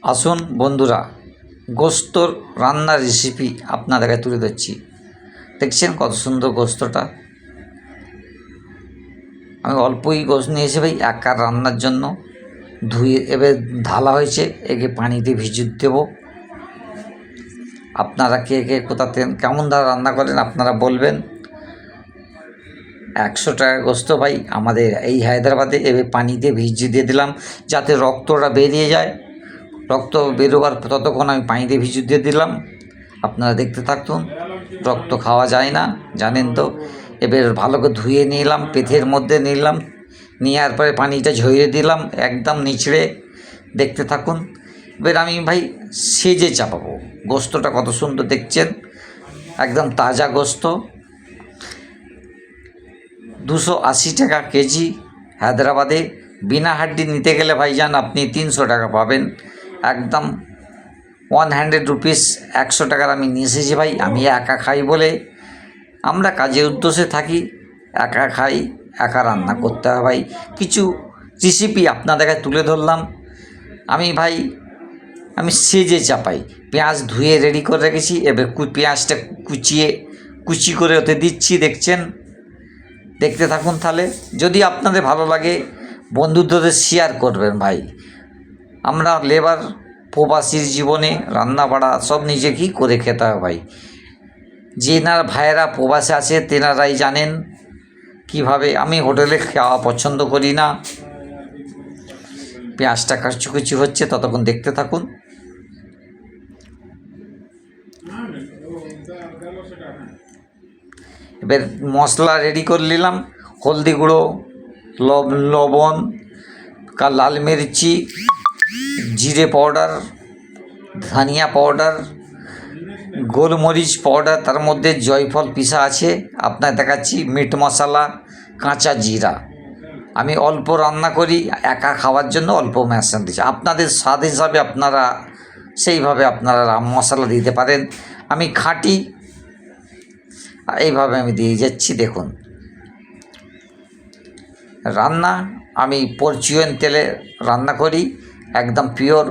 আসুন বন্ধুরা, গোস্তর রান্নার রেসিপি আপনাদের কাছে তুলে ধরছি। দেখছেন কত সুন্দর গোস্তটা। আমি অল্পই গোস্ত নিয়েছি ভাই একা রান্নার জন্য। ধুয়ে এবার ঢালা হয়েছে, একে পানিতে ভিজিয়ে দেবো। আপনারা কে কে কোথাতে কেমন ধারা রান্না করেন আপনারা বলবেন। 100 টাকা গোস্ত ভাই আমাদের এই হায়দ্রাবাদে। এবার পানিতে ভিজিয়ে দিয়ে দিলাম যাতে রক্তটা বেরিয়ে যায়। রক্ত বেরোবার ততক্ষণ আমি পানিতে ভিজিয়ে দিয়ে দিলাম। আপনারা দেখতে থাকুন। রক্ত খাওয়া যায় না জানেন তো। এবার ভালো করে ধুয়ে নিলাম, পেথের মধ্যে নিলাম, নেওয়ার পরে পানিটা ঝরিয়ে দিলাম একদম নিচড়ে। দেখতে থাকুন। এবার আমি ভাই সেজে চাপাবো। গোস্তটা কত সুন্দর দেখছেন, একদম তাজা গোস্ত। 280 টাকা কেজি হায়দ্রাবাদে। বিনা হাড্ডি নিতে গেলে ভাইজান আপনি 300 টাকা পাবেন। একদম 100 রুপিস, 100 টাকার আমি নিয়ে এসেছি ভাই। আমি একা খাই বলে, আমরা কাজের উদ্দেশ্যে থাকি, একা খাই, একা রান্না করতে হয় ভাই। কিছু রেসিপি আপনাদের কাছে তুলে ধরলাম। আমি সেজে চাপাই। পেঁয়াজ ধুয়ে রেডি করে রেখেছি। এবার পেঁয়াজটা কুচি করে ওতে দিচ্ছি, দেখছেন। দেখতে থাকুন তাহলে। যদি আপনাদের ভালো লাগে বন্ধুদের শেয়ার করবেন ভাই। আমরা লেবার, প্রবাসীর জীবনে রান্না বাড়া সব নিজেকেই করে খেতে হয় ভাই। যেনার ভাইয়েরা প্রবাসে আছে তেনারাই জানেন কিভাবে। আমি হোটেলে খাওয়া পছন্দ করি না। পেঁয়াজটা কুচি হচ্ছে, ততক্ষণ দেখতে থাকুন। এবার মশলা রেডি করে নিলাম। হলদি গুঁড়ো, লবণ, লাল মির্চি, জিরে পাউডার, ধনিয়া পাউডার, গোলমরিচ পাউডার, তার মধ্যে জয়ফল পিসা আছে। আপনার দেখাচ্ছি মিট মশলা, কাঁচা জিরা। আমি অল্প রান্না করি, একা খাওয়ার জন্য অল্প মশলা দিচ্ছি। আপনাদের স্বাদ হিসাবে আপনারা সেইভাবে আপনারা মশলা দিতে পারেন। আমি খাঁটি এইভাবে আমি দিয়ে যাচ্ছি। দেখুন রান্না আমি ফরচুন তেলে রান্না করি, একদম পিওর।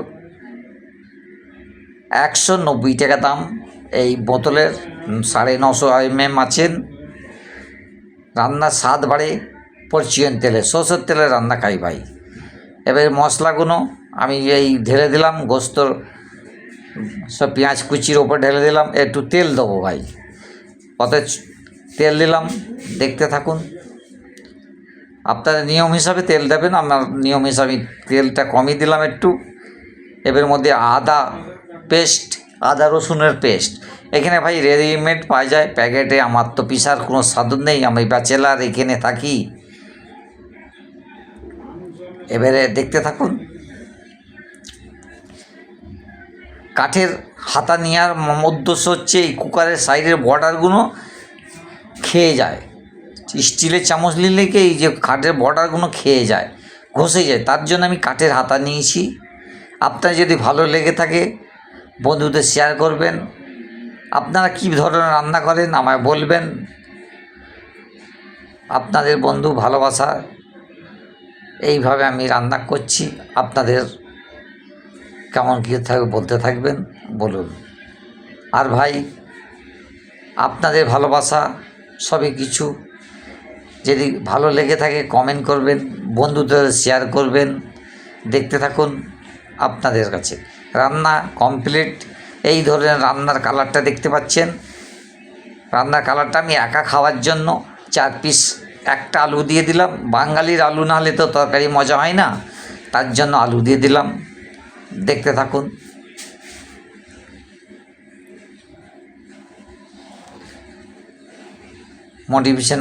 190 টাকা দাম এই বোতলের। 950 mm আছেন। রান্নার স্বাদ বাড়ে ফরচুন তেলে, সরষের তেলে রান্না খাই ভাই। এবার মশলাগুলো আমি এই ঢেলে দিলাম। গোস্তর সব পেঁয়াজ কুচির ওপর ঢেলে দিলাম। একটু তেল দেবো ভাই, অত তেল দিলাম। দেখতে থাকুন। আপনাদের নিয়ম হিসাবে তেল দেবেন। আমার নিয়ম হিসাবে তেলটা কমই দিলাম একটু। এবার মধ্যে আদা রসুনের পেস্ট। এখানে ভাই রেডিমেড পাওয়া যায় প্যাকেটে। আমার তো পিসার কোনো সাধন নেই, আমি ব্যাচেলার এখানে থাকি। এবারে দেখতে থাকুন। কাঠের হাতা নেওয়ার উদ্দেশ্য হচ্ছে এই কুকারের সাইডের বর্ডারগুলো খেয়ে যায়। স্টিলের চামচ নিলে কি এই যে কাঠের বর্ডারগুলো খেয়ে যায়, ঘষে যায়, তার জন্য আমি কাঠের হাতা নিয়েছি। আপনার যদি ভালো লেগে থাকে বন্ধুদের শেয়ার করবেন। আপনারা কী ধরনের রান্না করেন আমায় বলবেন। আপনাদের বন্ধু ভালোবাসা এইভাবে আমি রান্না করছি। আপনাদের কেমন কী থাকবে বলতে থাকবেন, বলুন। আর ভাই আপনাদের ভালোবাসা সবই কিছু। যদি ভালো লেগে থাকে কমেন্ট করবেন, বন্ধুদের শেয়ার করবেন। দেখতে থাকুন। আপনাদের কাছে রান্না কমপ্লিট। এই ধরনের রান্নার কালারটা দেখতে পাচ্ছেন। রান্নার কালারটা আমি একা খাওয়ার জন্য 4 পিস, একটা আলু দিয়ে দিলাম। বাঙালির আলু না হলে তো তরকারি মজা হয় না, তার জন্য আলু দিয়ে দিলাম। দেখতে থাকুন। মোটিভেশন